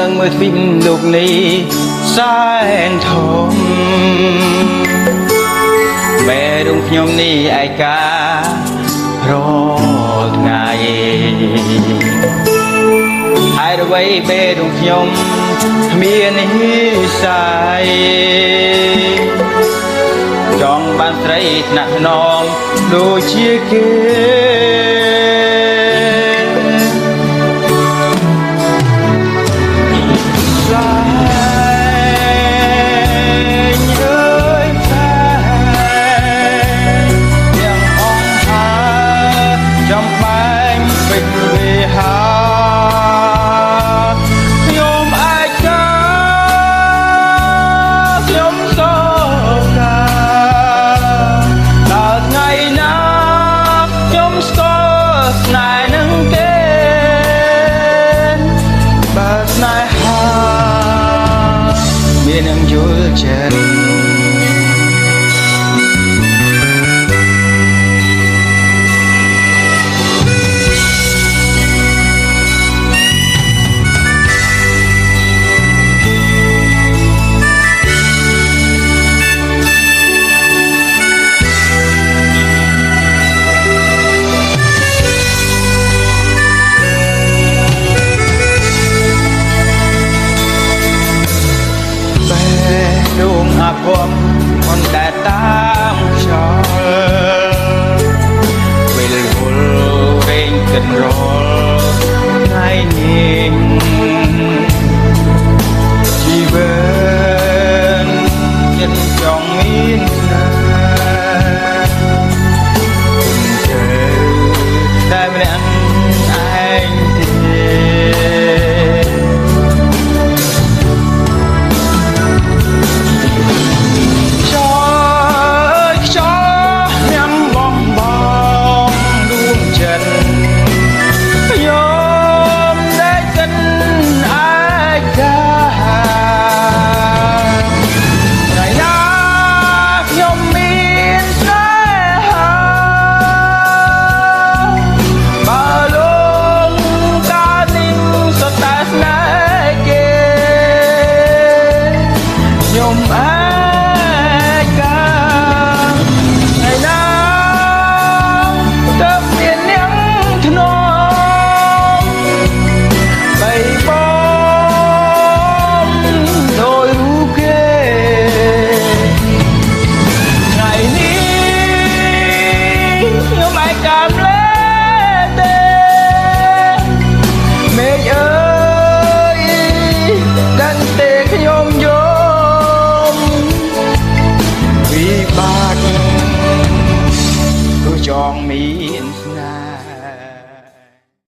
ឡើងមើលពីលោកនេះសែនធំបែរងខ្ញុំនេះឯការាល់ថ្ងៃហើយអ្វីបែរងខ្ញុំគ្មាននិស្ស័យចង់បានស្រីថ្នាក់ថ្នមដូចជាគេមាននឹងយល់ចិត្តដួងអាគមមិនដែលតាមខ្យល់វិលវល់រែងកិនរលថ្ងៃនេះជីវិតចិត្តចង់មានណាទៅតែម្នាក់ឯងទេចងមី